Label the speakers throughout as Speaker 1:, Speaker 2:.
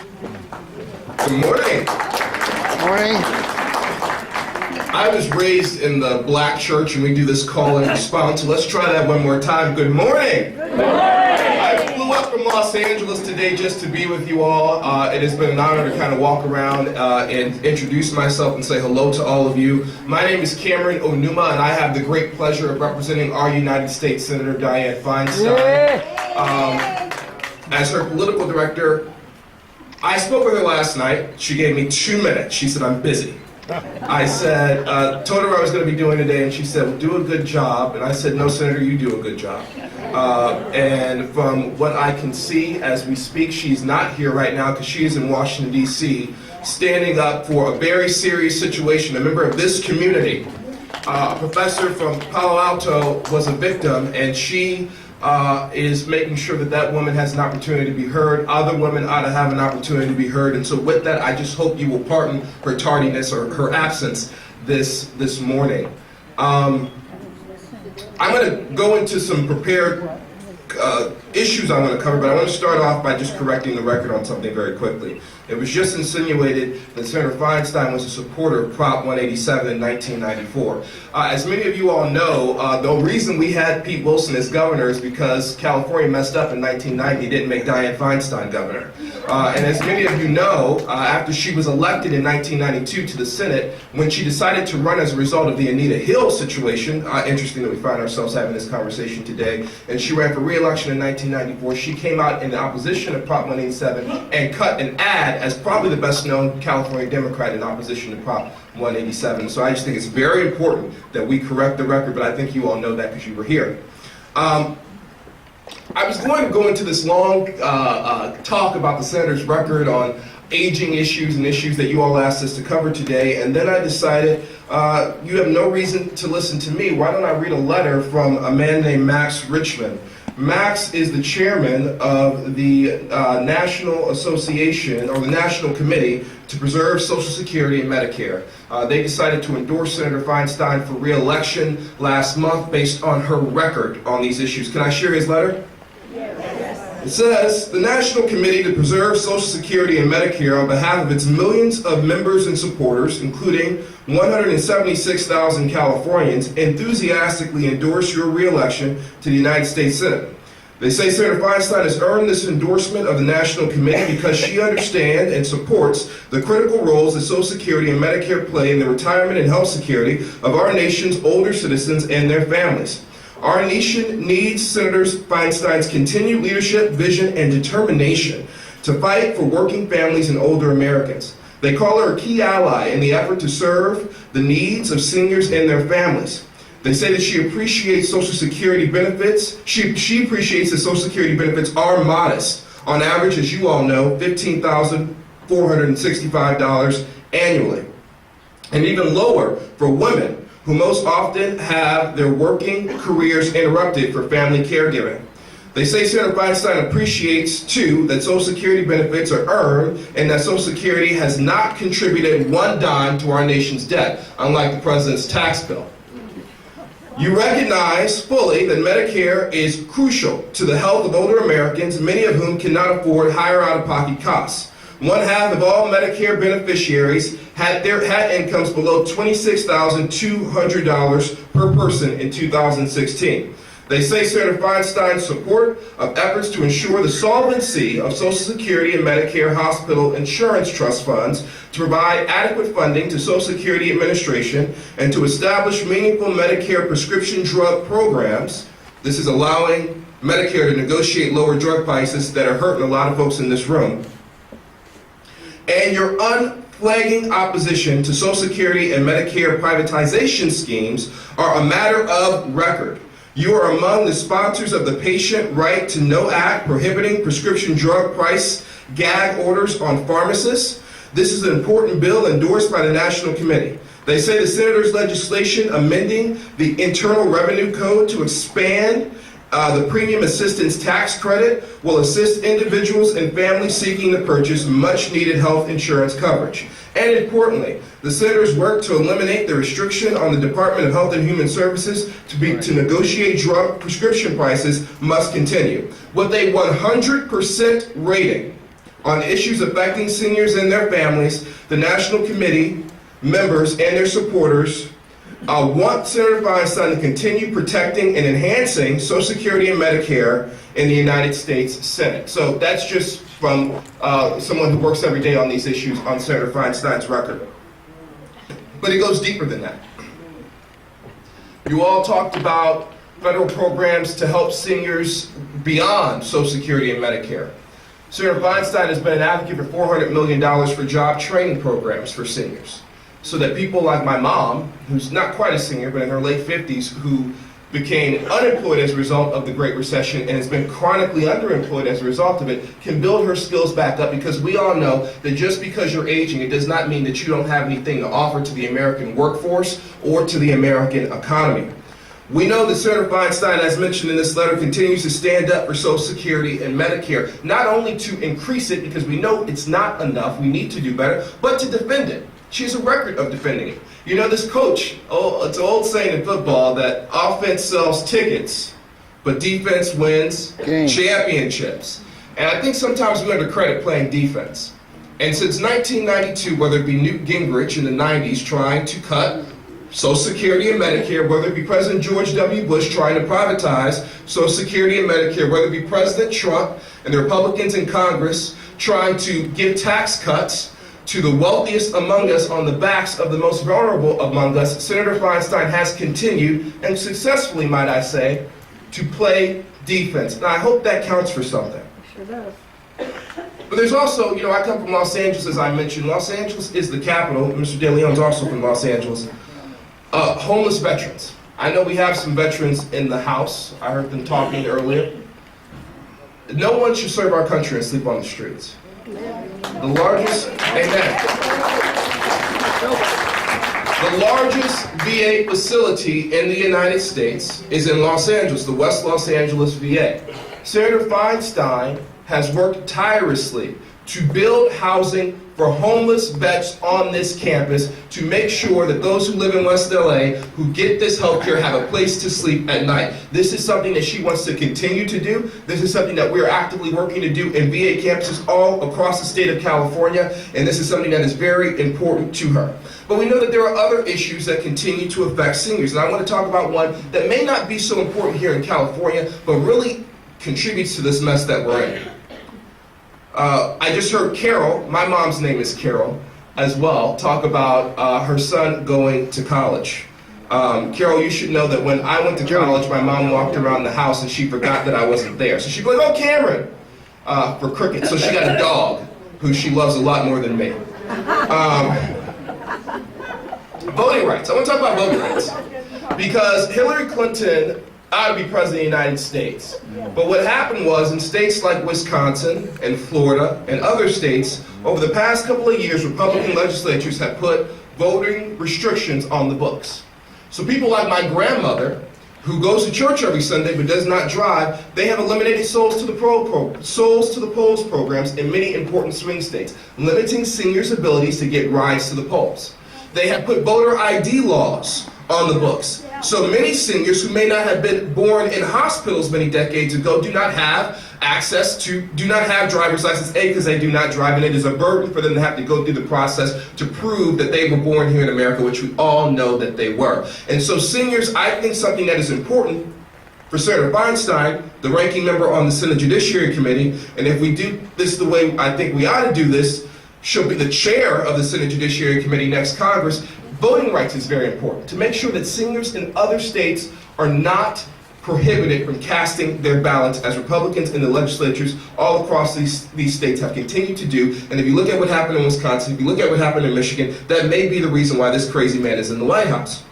Speaker 1: Good morning.
Speaker 2: Morning.
Speaker 1: I was raised in the black church and we do this call and response. So let's try that one more time. Good morning.
Speaker 3: Good morning.
Speaker 1: I flew up from Los Angeles today just to be with you all. It has been an honor to kind of walk around and introduce myself and say hello to all of you. My name is Cameron Onuma and I have the great pleasure of representing our United States Senator Diane Feinstein. As her political director, I spoke with her last night. She gave me 2 minutes. She said, I'm busy. I said, told her what I was going to be doing today, and she said, well, do a good job. And I said, no, Senator, you do a good job. And from what I can see as we speak, she's not here right now because she is in Washington, D.C., standing up for a very serious situation. A member of this community, a professor from Palo Alto, was a victim, and she is making sure that that woman has an opportunity to be heard. Other women ought to have an opportunity to be heard. And so with that, I just hope you will pardon her tardiness or her absence this morning. I'm going to go into some prepared issues I want to cover, but I want to start off by just correcting the record on something very quickly. It was just insinuated that Senator Feinstein was a supporter of Prop 187 in 1994. As many of you all know, the reason we had Pete Wilson as governor is because California messed up in 1990, didn't make Diane Feinstein governor. And as many of you know, after she was elected in 1992 to the Senate, when she decided to run as a result of the Anita Hill situation, interesting that we find ourselves having this conversation today, and she ran for re-election in 1994, she came out in opposition of Prop 187 and cut an ad as probably the best known California Democrat in opposition to Prop 187. So I just think it's very important that we correct the record, but I think you all know that because you were here. I was going to go into this long talk about the Senator's record on aging issues and issues that you all asked us to cover today, and then I decided you have no reason to listen to me. Why don't I read a letter from a man named Max Richmond. Max is the chairman of the National Association, or the National Committee to Preserve Social Security and Medicare. They decided to endorse Senator Feinstein for re-election last month based on her record on these issues. Can I share his letter? It says, the National Committee to Preserve Social Security and Medicare, on behalf of its millions of members and supporters, including 176,000 Californians, enthusiastically endorse your re-election to the United States Senate. They say Senator Feinstein has earned this endorsement of the National Committee because she understands and supports the critical roles that Social Security and Medicare play in the retirement and health security of our nation's older citizens and their families. Our nation needs Senator Feinstein's continued leadership, vision, and determination to fight for working families and older Americans. They call her a key ally in the effort to serve the needs of seniors and their families. They say that she appreciates Social Security benefits. She appreciates that Social Security benefits are modest. On average, as you all know, $15,465 annually. And even lower for women, who most often have their working careers interrupted for family caregiving. They say Senator Feinstein appreciates, too, that Social Security benefits are earned and that Social Security has not contributed one dime to our nation's debt, unlike the president's tax bill. You recognize fully that Medicare is crucial to the health of older Americans, many of whom cannot afford higher out-of-pocket costs. 1/2 of all Medicare beneficiaries had incomes below $26,200 per person in 2016. They say Senator Feinstein's support of efforts to ensure the solvency of Social Security and Medicare hospital insurance trust funds, to provide adequate funding to Social Security Administration, and to establish meaningful Medicare prescription drug programs. This is allowing Medicare to negotiate lower drug prices that are hurting a lot of folks in this room. And your unflagging opposition to Social Security and Medicare privatization schemes are a matter of record. You are among the sponsors of the Patient Right to Know Act, prohibiting prescription drug price gag orders on pharmacists. This is an important bill endorsed by the National Committee. They say the senator's legislation amending the Internal Revenue Code to expand the premium assistance tax credit will assist individuals and families seeking to purchase much-needed health insurance coverage. And importantly, the senators work to eliminate the restriction on the Department of Health and Human Services to negotiate drug prescription prices must continue. With a 100% rating On issues affecting seniors and their families, the National Committee members and their supporters want Senator Feinstein to continue protecting and enhancing Social Security and Medicare in the United States Senate. So that's just from someone who works every day on these issues on Senator Feinstein's record. But it goes deeper than that. You all talked about federal programs to help seniors beyond Social Security and Medicare. Senator Feinstein has been an advocate for $400 million for job training programs for seniors, so that people like my mom, who's not quite a senior, but in her late 50s, who became unemployed as a result of the Great Recession and has been chronically underemployed as a result of it, can build her skills back up, because we all know that just because you're aging, it does not mean that you don't have anything to offer to the American workforce or to the American economy. We know that Senator Feinstein, as mentioned in this letter, continues to stand up for Social Security and Medicare, not only to increase it, because we know it's not enough, we need to do better, but to defend it. She has a record of defending it. You know, this coach, it's an old saying in football that offense sells tickets, but defense wins championships. And I think sometimes we undercredit playing defense. And since 1992, whether it be Newt Gingrich in the 90s trying to cut Social Security and Medicare, whether it be President George W. Bush trying to privatize Social Security and Medicare, whether it be President Trump and the Republicans in Congress trying to give tax cuts to the wealthiest among us on the backs of the most vulnerable among us, Senator Feinstein has continued, and successfully, might I say, to play defense. And I hope that counts for something.
Speaker 2: Sure does.
Speaker 1: But there's also, you know, I come from Los Angeles, as I mentioned. Los Angeles is the capital. Mr. De Leon's also from Los Angeles. Homeless veterans. I know we have some veterans in the House. I heard them talking earlier. No one should serve our country and sleep on the streets. The largest, amen. The largest VA facility in the United States is in Los Angeles, the West Los Angeles VA. Senator Feinstein has worked tirelessly to build housing for homeless vets on this campus, to make sure that those who live in West LA who get this health care have a place to sleep at night. This is something that she wants to continue to do. This is something that we're actively working to do in VA campuses all across the state of California, and this is something that is very important to her. But we know that there are other issues that continue to affect seniors, and I want to talk about one that may not be so important here in California, but really contributes to this mess that we're in. I just heard Carol, my mom's name is Carol, as well, talk about her son going to college. Carol, you should know that when I went to college, my mom walked around the house and she forgot that I wasn't there. So she'd be like, "Oh, Cameron," for cricket. So she got a dog who she loves a lot more than me. Voting rights. I want to talk about voting rights. Because Hillary Clinton ought to be president of the United States. But what happened was, in states like Wisconsin and Florida and other states, over the past couple of years, Republican legislatures have put voting restrictions on the books. So people like my grandmother, who goes to church every Sunday but does not drive, they have eliminated Souls to the Polls programs in many important swing states, limiting seniors' abilities to get rides to the polls. They have put voter ID laws on the books. So many seniors who may not have been born in hospitals many decades ago do not have driver's license, A, because they do not drive, and it is a burden for them to have to go through the process to prove that they were born here in America, which we all know that they were. And so seniors, I think something that is important for Senator Feinstein, the ranking member on the Senate Judiciary Committee, and if we do this the way I think we ought to do this, she'll be the chair of the Senate Judiciary Committee next Congress. Voting rights is very important, to make sure that seniors in other states are not prohibited from casting their ballots, as Republicans in the legislatures all across these states have continued to do. And if you look at what happened in Wisconsin, if you look at what happened in Michigan, that may be the reason why this crazy man is in the White House.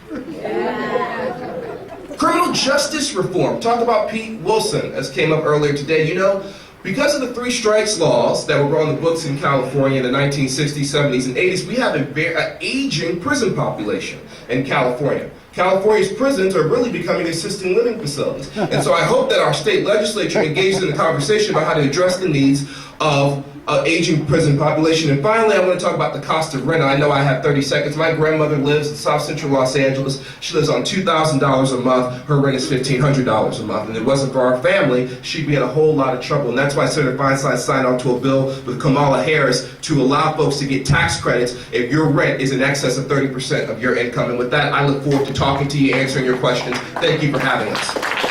Speaker 1: Criminal justice reform. Talk about Pete Wilson, as came up earlier today. You know, because of the three strikes laws that were on the books in California in the 1960s, 70s, and 80s, we have an aging prison population in California. California's prisons are really becoming assisted living facilities. And so I hope that our state legislature engages in a conversation about how to address the needs of aging prison population. And finally, I want to talk about the cost of rent. I know I have 30 seconds. My grandmother lives in South Central Los Angeles. She lives on $2,000 a month. Her rent is $1,500 a month. And if it wasn't for our family, she'd be in a whole lot of trouble. And that's why Senator Feinstein signed on to a bill with Kamala Harris to allow folks to get tax credits if your rent is in excess of 30% of your income. And with that, I look forward to talking to you, answering your questions. Thank you for having us.